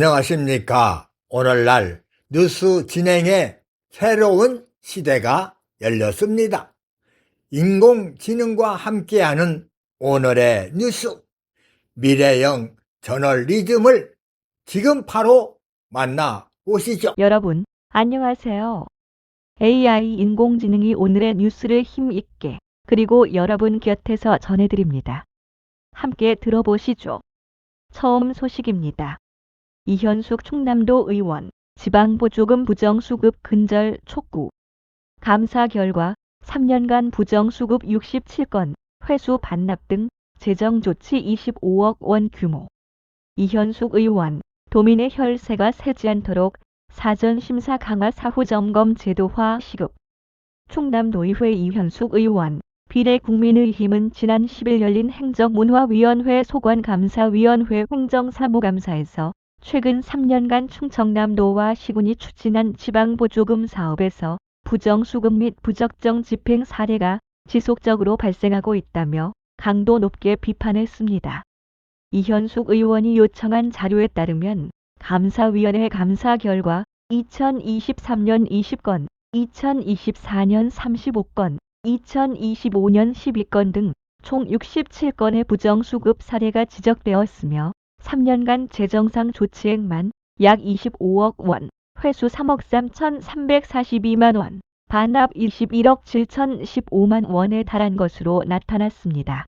안녕하십니까. 오늘날 뉴스 진행의 새로운 시대가 열렸습니다. 인공지능과 함께하는 오늘의 뉴스, 미래형 저널리즘을 지금 바로 만나보시죠. 여러분, 안녕하세요. AI 인공지능이 오늘의 뉴스를 힘있게 그리고 여러분 곁에서 전해드립니다. 함께 들어보시죠. 처음 소식입니다. 이현숙 충남도 의원, 지방보조금 부정수급 근절 촉구. 감사 결과 3년간 부정수급 67건, 회수 반납 등 재정조치 25억 원 규모. 이현숙 의원, 도민의 혈세가 새지 않도록 사전심사 강화 사후점검 제도화 시급. 충남도의회 이현숙 의원, 비례국민의힘은 지난 10일 열린 행정문화위원회 소관감사위원회 행정사무감사에서 최근 3년간 충청남도와 시군이 추진한 지방보조금 사업에서 부정수급 및 부적정 집행 사례가 지속적으로 발생하고 있다며 강도 높게 비판했습니다. 이현숙 의원이 요청한 자료에 따르면 감사위원회 감사 결과 2023년 20건, 2024년 35건, 2025년 12건 등 총 67건의 부정수급 사례가 지적되었으며 3년간 재정상 조치액만 약 25억 원, 회수 3억 3,342만 원, 반납 21억 7,015만 원에 달한 것으로 나타났습니다.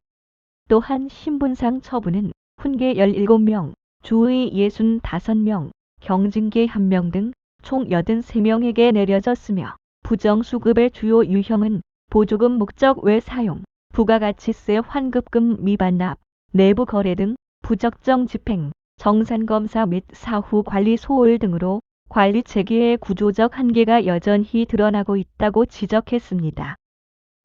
또한 신분상 처분은 훈계 17명, 주의 65명, 경징계 1명 등 총 83명에게 내려졌으며 부정수급의 주요 유형은 보조금 목적 외 사용, 부가가치세 환급금 미반납, 내부 거래 등 부적정 집행, 정산검사 및 사후 관리 소홀 등으로 관리 체계의 구조적 한계가 여전히 드러나고 있다고 지적했습니다.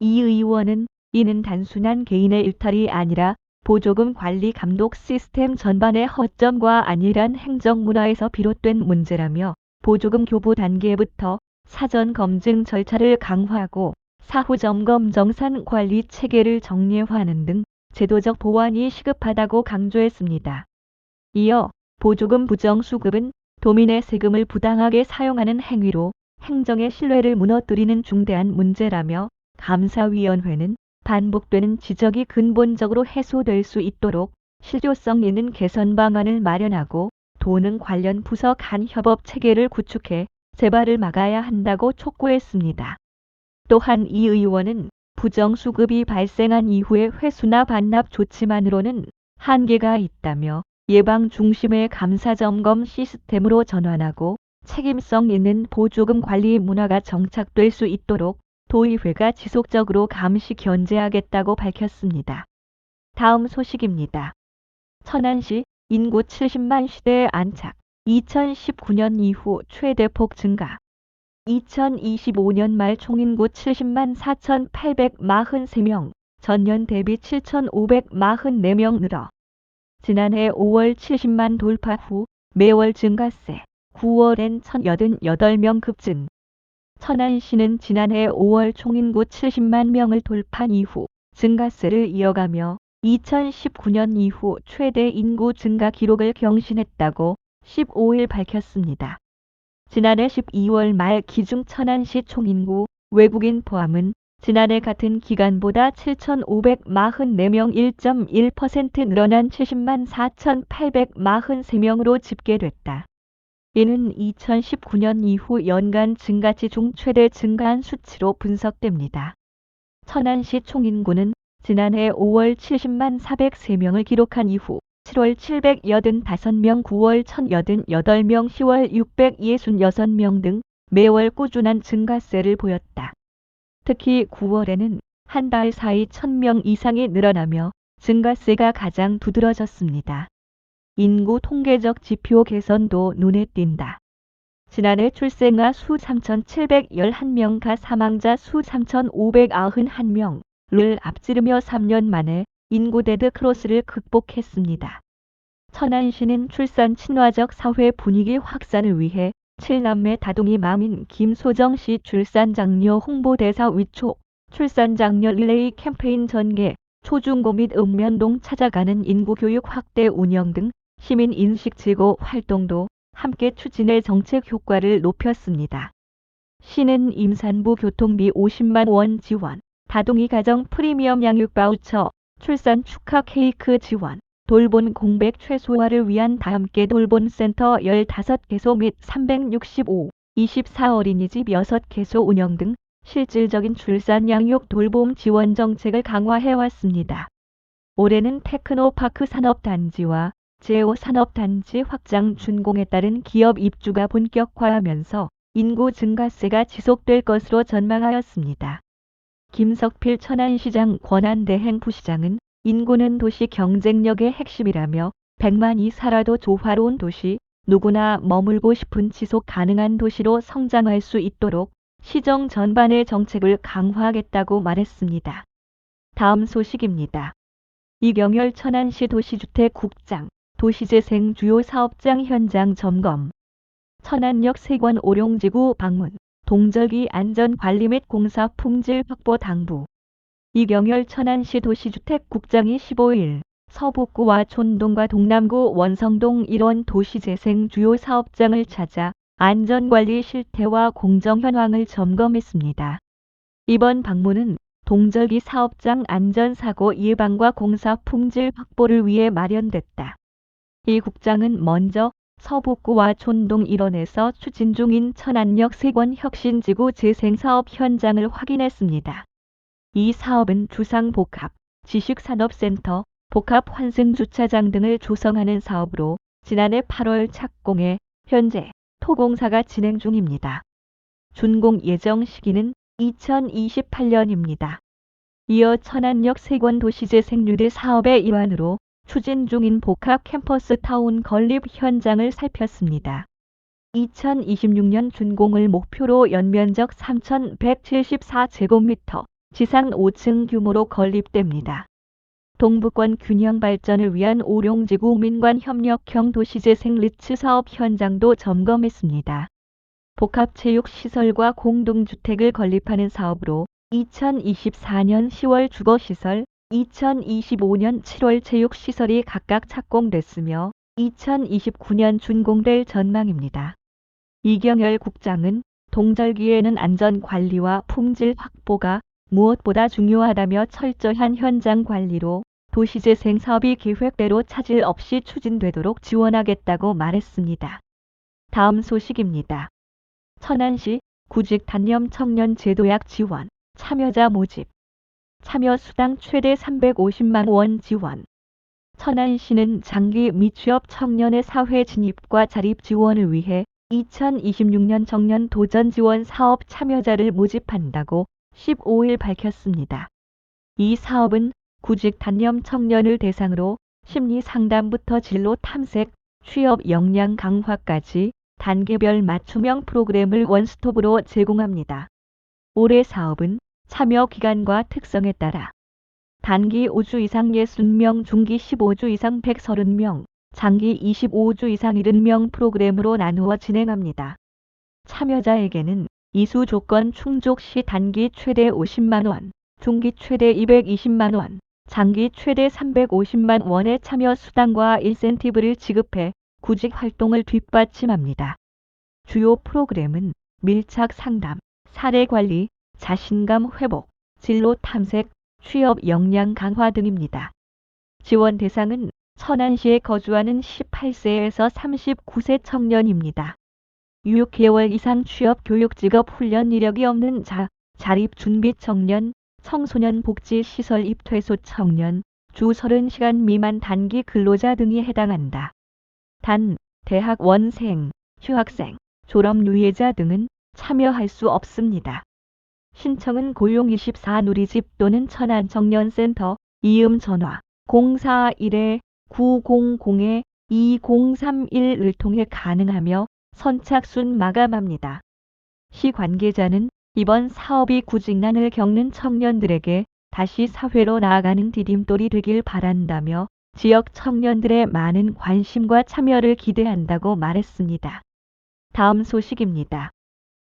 이 의원은 이는 단순한 개인의 일탈이 아니라 보조금 관리 감독 시스템 전반의 허점과 안일한 행정 문화에서 비롯된 문제라며 보조금 교부 단계부터 사전 검증 절차를 강화하고 사후 점검 정산 관리 체계를 정례화하는 등 제도적 보완이 시급하다고 강조했습니다. 이어 보조금 부정수급은 도민의 세금을 부당하게 사용하는 행위로 행정의 신뢰를 무너뜨리는 중대한 문제라며 감사위원회는 반복되는 지적이 근본적으로 해소될 수 있도록 실효성 있는 개선 방안을 마련하고 도는 관련 부서 간 협업 체계를 구축해 재발을 막아야 한다고 촉구했습니다. 또한 이 의원은 부정수급이 발생한 이후의 회수나 반납 조치만으로는 한계가 있다며 예방 중심의 감사점검 시스템으로 전환하고 책임성 있는 보조금 관리 문화가 정착될 수 있도록 도의회가 지속적으로 감시 견제하겠다고 밝혔습니다. 다음 소식입니다. 천안시 인구 70만 시대에 안착, 2019년 이후 최대폭 증가. 2025년 말 총인구 70만 4,843명, 전년 대비 7,544명 늘어 지난해 5월 70만 돌파 후 매월 증가세, 9월엔 1,088명 급증. 천안시는 지난해 5월 총인구 70만 명을 돌파한 이후 증가세를 이어가며 2019년 이후 최대 인구 증가 기록을 경신했다고 15일 밝혔습니다. 지난해 12월 말 기준 천안시 총인구 외국인 포함은 지난해 같은 기간보다 7,544명 1.1% 늘어난 70만 4,843명으로 집계됐다. 이는 2019년 이후 연간 증가치 중 최대 증가한 수치로 분석됩니다. 천안시 총인구는 지난해 5월 70만 403명을 기록한 이후 7월 785명, 9월 1,088명, 10월 666명 등 매월 꾸준한 증가세를 보였다. 특히 9월에는 한 달 사이 1,000명 이상이 늘어나며 증가세가 가장 두드러졌습니다. 인구 통계적 지표 개선도 눈에 띈다. 지난해 출생아 수 3,711명과 사망자 수 3,591명을 앞지르며 3년 만에 인구 데드 크로스를 극복했습니다. 천안시는 출산 친화적 사회 분위기 확산을 위해 7남매 다둥이 맘인 김소정씨 출산장려 홍보대사 위촉, 출산장려 릴레이 캠페인 전개, 초중고 및 읍면동 찾아가는 인구교육 확대 운영 등 시민 인식 제고 활동도 함께 추진해 정책 효과를 높였습니다. 시는 임산부 교통비 50만 원 지원, 다둥이 가정 프리미엄 양육 바우처, 출산 축하 케이크 지원, 돌봄 공백 최소화를 위한 다함께 돌봄센터 15개소 및 365, 24 어린이집 6개소 운영 등 실질적인 출산 양육 돌봄 지원 정책을 강화해왔습니다. 올해는 테크노파크 산업단지와 제오 산업단지 확장 준공에 따른 기업 입주가 본격화하면서 인구 증가세가 지속될 것으로 전망하였습니다. 김석필 천안시장 권한대행 부시장은 인구는 도시 경쟁력의 핵심이라며 100만이 살아도 조화로운 도시, 누구나 머물고 싶은 지속 가능한 도시로 성장할 수 있도록 시정 전반의 정책을 강화하겠다고 말했습니다. 다음 소식입니다. 이경열 천안시 도시주택국장, 도시재생 주요 사업장 현장 점검, 천안역 세권 오룡지구 방문, 동절기 안전관리 및 공사 품질 확보 당부. 이경열 천안시 도시주택국장이 15일 서북구와 촌동과 동남구 원성동 일원 도시재생 주요 사업장을 찾아 안전관리 실태와 공정 현황을 점검했습니다. 이번 방문은 동절기 사업장 안전사고 예방과 공사 품질 확보를 위해 마련됐다. 이 국장은 먼저 서북구와 촌동 일원에서 추진 중인 천안역 세권 혁신지구 재생사업 현장을 확인했습니다. 이 사업은 주상복합, 지식산업센터, 복합환승주차장 등을 조성하는 사업으로 지난해 8월 착공해 현재 토공사가 진행 중입니다. 준공 예정 시기는 2028년입니다. 이어 천안역 세권 도시재생유대 사업의 일환으로 추진 중인 복합 캠퍼스 타운 건립 현장을 살폈습니다. 2026년 준공을 목표로 연면적 3,174제곱미터, 지상 5층 규모로 건립됩니다. 동부권 균형 발전을 위한 오룡지구 민관협력형 도시재생 리츠 사업 현장도 점검했습니다. 복합체육시설과 공동주택을 건립하는 사업으로 2024년 10월 주거시설, 2025년 7월 체육시설이 각각 착공됐으며 2029년 준공될 전망입니다. 이경열 국장은 동절기에는 안전관리와 품질 확보가 무엇보다 중요하다며 철저한 현장 관리로 도시재생 사업이 계획대로 차질 없이 추진되도록 지원하겠다고 말했습니다. 다음 소식입니다. 천안시 구직 단념 청년 제도약 지원, 참여자 모집, 참여수당 최대 350만 원 지원. 천안시는 장기 미취업 청년의 사회 진입과 자립 지원을 위해 2026년 청년 도전 지원 사업 참여자를 모집한다고 15일 밝혔습니다. 이 사업은 구직 단념 청년을 대상으로 심리 상담부터 진로 탐색, 취업 역량 강화까지 단계별 맞춤형 프로그램을 원스톱으로 제공합니다. 올해 사업은 참여 기간과 특성에 따라 단기 5주 이상 60명, 중기 15주 이상 130명, 장기 25주 이상 70명 프로그램으로 나누어 진행합니다. 참여자에게는 이수 조건 충족 시 단기 최대 50만 원, 중기 최대 220만 원, 장기 최대 350만 원의 참여 수당과 인센티브를 지급해 구직 활동을 뒷받침합니다. 주요 프로그램은 밀착 상담, 사례 관리, 자신감 회복, 진로 탐색, 취업 역량 강화 등입니다. 지원 대상은 천안시에 거주하는 18세에서 39세 청년입니다. 6개월 이상 취업 교육 직업 훈련 이력이 없는 자립 준비 청년, 청소년 복지 시설 입퇴소 청년, 주 30시간 미만 단기 근로자 등이 해당한다. 단, 대학원생, 휴학생, 졸업 유예자 등은 참여할 수 없습니다. 신청은 고용24 누리집 또는 천안청년센터, 이음 전화 041-900-2031을 통해 가능하며 선착순 마감합니다. 시 관계자는 이번 사업이 구직난을 겪는 청년들에게 다시 사회로 나아가는 디딤돌이 되길 바란다며 지역 청년들의 많은 관심과 참여를 기대한다고 말했습니다. 다음 소식입니다.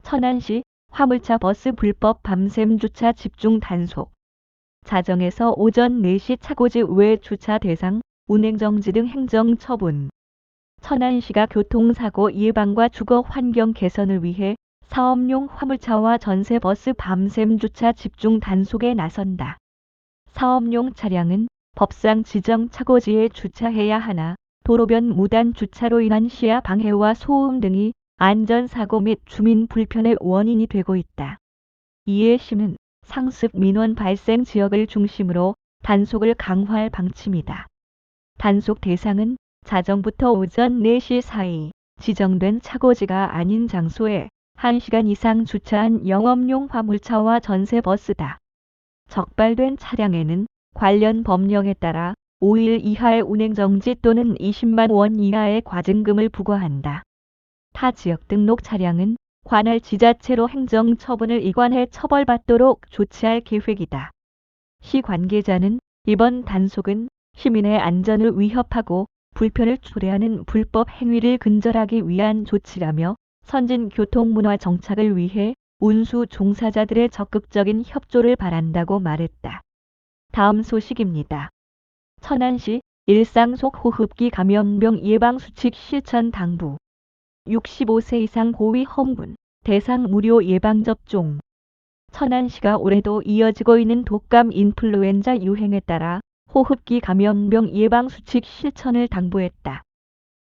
천안시 화물차 버스 불법 밤샘 주차 집중 단속. 자정에서 오전 4시 차고지 외 주차 대상, 운행 정지 등 행정 처분. 천안시가 교통사고 예방과 주거 환경 개선을 위해 사업용 화물차와 전세버스 밤샘 주차 집중 단속에 나선다. 사업용 차량은 법상 지정 차고지에 주차해야 하나 도로변 무단 주차로 인한 시야 방해와 소음 등이 안전사고 및 주민 불편의 원인이 되고 있다. 이에 시는 상습 민원 발생 지역을 중심으로 단속을 강화할 방침이다. 단속 대상은 자정부터 오전 4시 사이 지정된 차고지가 아닌 장소에 1시간 이상 주차한 영업용 화물차와 전세버스다. 적발된 차량에는 관련 법령에 따라 5일 이하의 운행정지 또는 20만 원 이하의 과징금을 부과한다. 타 지역 등록 차량은 관할 지자체로 행정처분을 이관해 처벌받도록 조치할 계획이다. 시 관계자는 이번 단속은 시민의 안전을 위협하고 불편을 초래하는 불법 행위를 근절하기 위한 조치라며 선진 교통문화 정착을 위해 운수 종사자들의 적극적인 협조를 바란다고 말했다. 다음 소식입니다. 천안시 일상 속 호흡기 감염병 예방 수칙 실천 당부. 65세 이상 고위 험군 대상 무료 예방접종. 천안시가 올해도 이어지고 있는 독감 인플루엔자 유행에 따라 호흡기 감염병 예방 수칙 실천을 당부했다.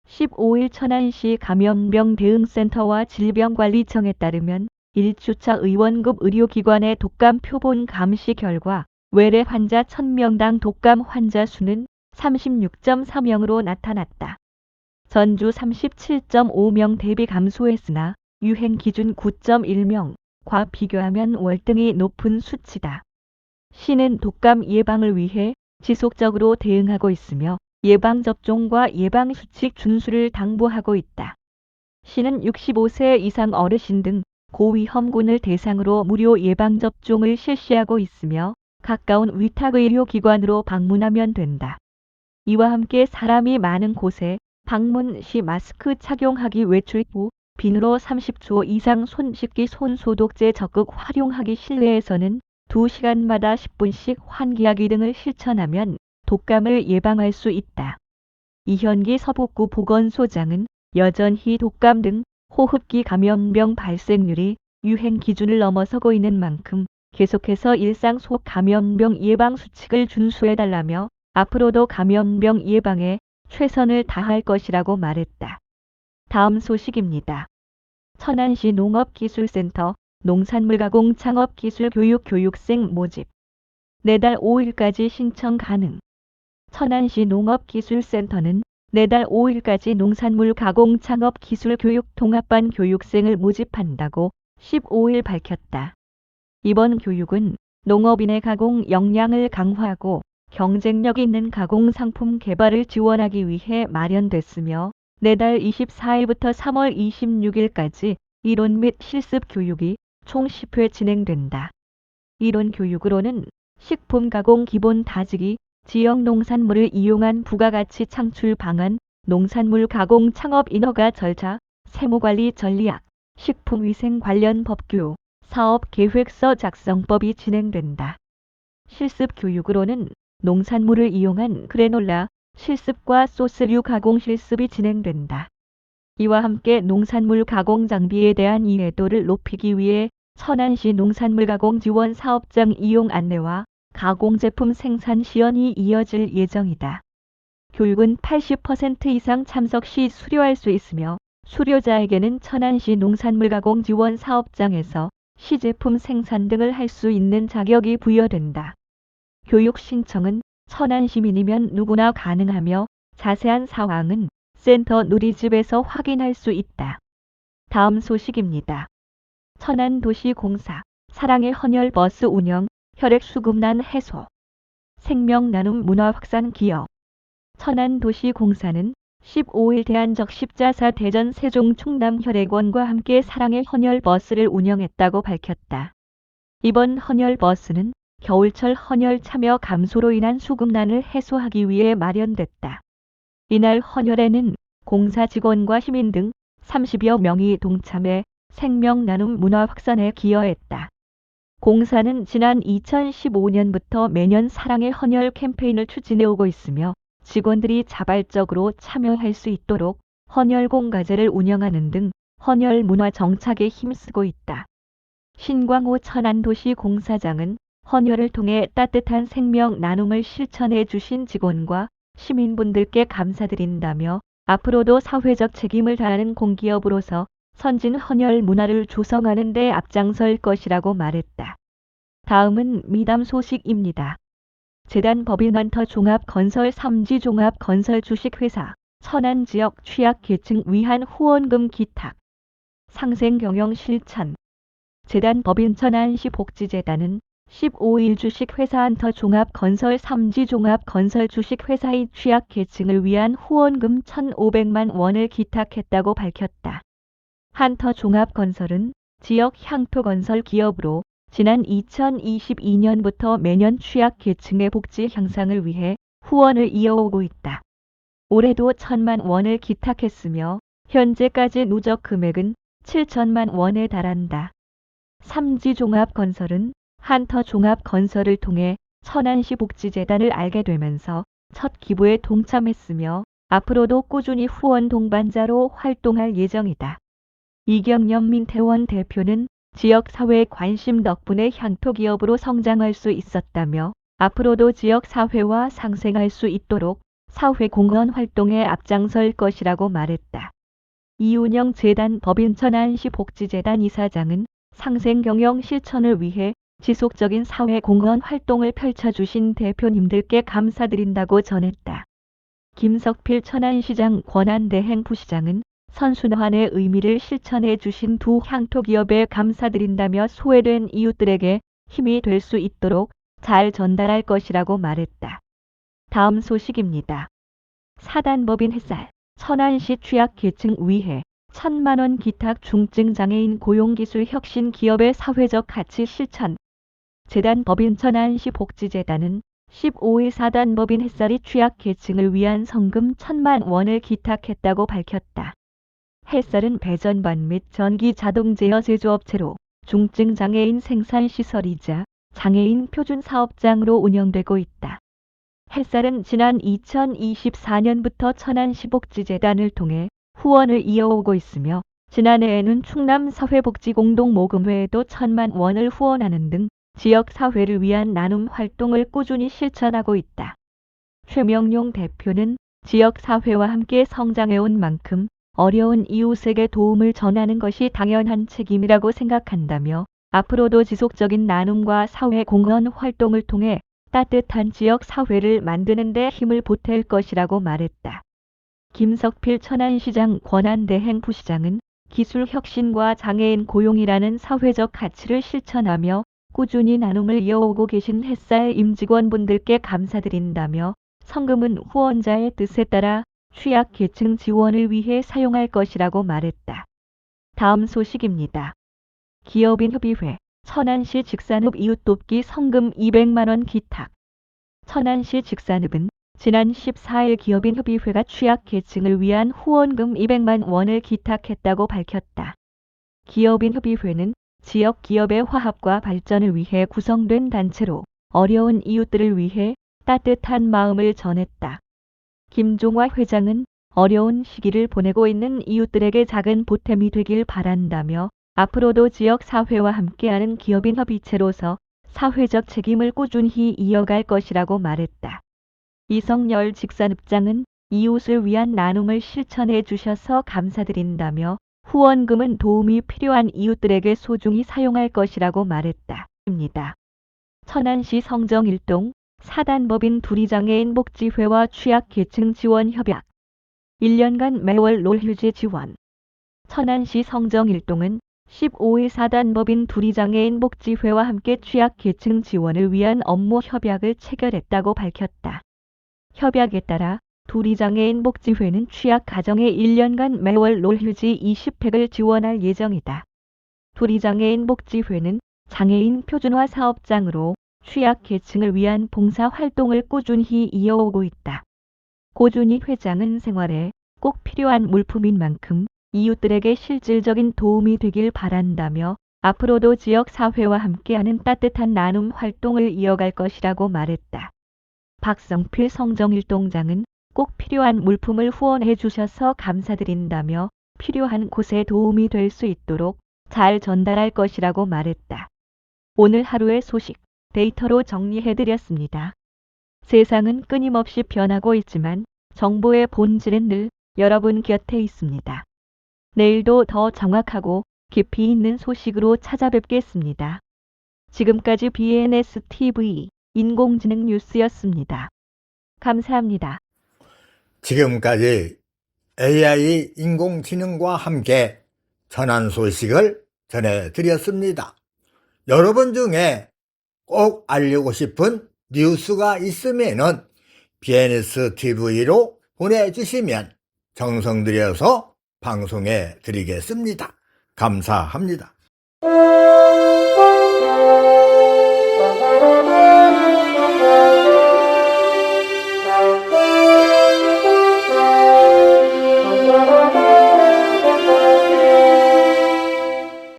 15일 천안시 감염병 대응센터와 질병관리청에 따르면 1주차 의원급 의료기관의 독감 표본 감시 결과 외래 환자 1000명당 독감 환자 수는 36.4명으로 나타났다. 전주 37.5명 대비 감소했으나 유행 기준 9.1명과 비교하면 월등히 높은 수치다. 시는 독감 예방을 위해 지속적으로 대응하고 있으며 예방접종과 예방수칙 준수를 당부하고 있다. 시는 65세 이상 어르신 등 고위험군을 대상으로 무료 예방접종을 실시하고 있으며 가까운 위탁의료기관으로 방문하면 된다. 이와 함께 사람이 많은 곳에 방문 시 마스크 착용하기, 외출 후 비누로 30초 이상 손 씻기, 손 소독제 적극 활용하기, 실내에서는 2시간마다 10분씩 환기하기 등을 실천하면 독감을 예방할 수 있다. 이현기 서북구 보건소장은 여전히 독감 등 호흡기 감염병 발생률이 유행 기준을 넘어서고 있는 만큼 계속해서 일상 속 감염병 예방 수칙을 준수해달라며 앞으로도 감염병 예방에 최선을 다할 것이라고 말했다. 다음 소식입니다. 천안시 농업기술센터 농산물 가공 창업 기술 교육 교육생 모집. 내달 5일까지 신청 가능. 천안시 농업기술센터는 내달 5일까지 농산물 가공 창업 기술 교육 통합반 교육생을 모집한다고 15일 밝혔다. 이번 교육은 농업인의 가공 역량을 강화하고 경쟁력 있는 가공 상품 개발을 지원하기 위해 마련됐으며 내달 24일부터 3월 26일까지 이론 및 실습 교육이 총 10회 진행된다. 이론 교육으로는 식품 가공 기본 다지기, 지역 농산물을 이용한 부가가치 창출 방안, 농산물 가공 창업 인허가 절차, 세무관리 전략, 식품위생 관련 법규, 사업 계획서 작성법이 진행된다. 실습 교육으로는 농산물을 이용한 그래놀라, 실습과 소스류 가공 실습이 진행된다. 이와 함께 농산물 가공 장비에 대한 이해도를 높이기 위해 천안시 농산물 가공 지원 사업장 이용 안내와 가공 제품 생산 시연이 이어질 예정이다. 교육은 80% 이상 참석 시 수료할 수 있으며 수료자에게는 천안시 농산물 가공 지원 사업장에서 시제품 생산 등을 할 수 있는 자격이 부여된다. 교육 신청은 천안 시민이면 누구나 가능하며 자세한 사항은 센터 누리집에서 확인할 수 있다. 다음 소식입니다. 천안도시공사 사랑의 헌혈버스 운영, 혈액수급난 해소, 생명나눔 문화 확산 기여. 천안도시공사는 15일 대한적십자사 대전 세종 충남 혈액원과 함께 사랑의 헌혈버스를 운영했다고 밝혔다. 이번 헌혈버스는 겨울철 헌혈 참여 감소로 인한 수급난을 해소하기 위해 마련됐다. 이날 헌혈에는 공사 직원과 시민 등 30여 명이 동참해 생명 나눔 문화 확산에 기여했다. 공사는 지난 2015년부터 매년 사랑의 헌혈 캠페인을 추진해 오고 있으며 직원들이 자발적으로 참여할 수 있도록 헌혈공과제를 운영하는 등 헌혈 문화 정착에 힘쓰고 있다. 신광호 천안도시공사장은 헌혈을 통해 따뜻한 생명 나눔을 실천해 주신 직원과 시민분들께 감사드린다며 앞으로도 사회적 책임을 다하는 공기업으로서 선진 헌혈 문화를 조성하는 데 앞장설 것이라고 말했다. 다음은 미담 소식입니다. 재단 법인헌터 종합건설 3지 종합건설 주식회사 천안 지역 취약계층 위한 후원금 기탁 상생경영 실천 재단 법인 천안시 복지재단은 15일 주식회사 헌터 종합건설 3지 종합건설 주식회사의 취약계층을 위한 후원금 1,500만 원을 기탁했다고 밝혔다. 헌터 종합건설은 지역 향토건설 기업으로 지난 2022년부터 매년 취약계층의 복지 향상을 위해 후원을 이어오고 있다. 올해도 1,000만 원을 기탁했으며 현재까지 누적 금액은 7천만 원에 달한다. 3지 종합건설은 헌터 종합건설을 통해 천안시 복지재단을 알게 되면서 첫 기부에 동참했으며 앞으로도 꾸준히 후원 동반자로 활동할 예정이다. 이경연 민태원 대표는 지역사회 관심 덕분에 향토기업으로 성장할 수 있었다며 앞으로도 지역사회와 상생할 수 있도록 사회공헌 활동에 앞장설 것이라고 말했다. 이운영 재단 법인 천안시 복지재단 이사장은 상생경영 실천을 위해 지속적인 사회공헌 활동을 펼쳐주신 대표님들께 감사드린다고 전했다. 김석필 천안시장 권한대행 부시장은 선순환의 의미를 실천해 주신 두 향토기업에 감사드린다며 소외된 이웃들에게 힘이 될 수 있도록 잘 전달할 것이라고 말했다. 다음 소식입니다. 사단법인 햇살 천안시 취약계층 위해 1,000만 원 기탁 중증장애인 고용기술 혁신 기업의 사회적 가치 실천 재단 법인 천안시 복지재단은 15일 사단법인 햇살이 취약계층을 위한 성금 1,000만 원을 기탁했다고 밝혔다. 햇살은 배전반 및 전기 자동 제어 제조업체로 중증장애인 생산시설이자 장애인 표준사업장으로 운영되고 있다. 햇살은 지난 2024년부터 천안시 복지재단을 통해 후원을 이어오고 있으며 지난해에는 충남 사회복지공동모금회에도 1,000만 원을 후원하는 등 지역사회를 위한 나눔 활동을 꾸준히 실천하고 있다. 최명용 대표는 지역사회와 함께 성장해온 만큼 어려운 이웃에게 도움을 전하는 것이 당연한 책임이라고 생각한다며 앞으로도 지속적인 나눔과 사회공헌 활동을 통해 따뜻한 지역사회를 만드는 데 힘을 보탤 것이라고 말했다. 김석필 천안시장 권한대행 부시장은 기술혁신과 장애인 고용이라는 사회적 가치를 실천하며 꾸준히 나눔을 이어오고 계신 햇살 임직원분들께 감사드린다며 성금은 후원자의 뜻에 따라 취약계층 지원을 위해 사용할 것이라고 말했다. 다음 소식입니다. 기업인협의회 천안시 직산읍 이웃돕기 성금 200만 원 기탁 천안시 직산읍은 지난 14일 기업인협의회가 취약계층을 위한 후원금 200만 원을 기탁했다고 밝혔다. 기업인협의회는 지역 기업의 화합과 발전을 위해 구성된 단체로 어려운 이웃들을 위해 따뜻한 마음을 전했다. 김종화 회장은 어려운 시기를 보내고 있는 이웃들에게 작은 보탬이 되길 바란다며 앞으로도 지역사회와 함께하는 기업인협의체로서 사회적 책임을 꾸준히 이어갈 것이라고 말했다. 이성열 직산읍장은 이웃을 위한 나눔을 실천해 주셔서 감사드린다며 후원금은 도움이 필요한 이웃들에게 소중히 사용할 것이라고 말했다. 천안시 성정일동 사단법인 두리장애인 복지회와 취약계층 지원 협약 1년간 매월 노휴지 지원 천안시 성정일동은 15일 사단법인 두리장애인 복지회와 함께 취약계층 지원을 위한 업무 협약을 체결했다고 밝혔다. 협약에 따라 두리장애인 복지회는 취약 가정에 1년간 매월 노휴지 20팩을 지원할 예정이다. 두리장애인 복지회는 장애인 표준화 사업장으로 취약계층을 위한 봉사활동을 꾸준히 이어오고 있다. 고준희 회장은 생활에 꼭 필요한 물품인 만큼 이웃들에게 실질적인 도움이 되길 바란다며 앞으로도 지역사회와 함께하는 따뜻한 나눔 활동을 이어갈 것이라고 말했다. 박성필 성정일동장은 꼭 필요한 물품을 후원해 주셔서 감사드린다며 필요한 곳에 도움이 될 수 있도록 잘 전달할 것이라고 말했다. 오늘 하루의 소식 데이터로 정리해드렸습니다. 세상은 끊임없이 변하고 있지만 정보의 본질은 늘 여러분 곁에 있습니다. 내일도 더 정확하고 깊이 있는 소식으로 찾아뵙겠습니다. 지금까지 BNS TV 인공지능 뉴스였습니다. 감사합니다. 지금까지 AI 인공지능과 함께 전한 소식을 전해드렸습니다. 여러분 중에 꼭 알리고 싶은 뉴스가 있으면은 BNS TV로 보내주시면 정성 들여서 방송해 드리겠습니다. 감사합니다.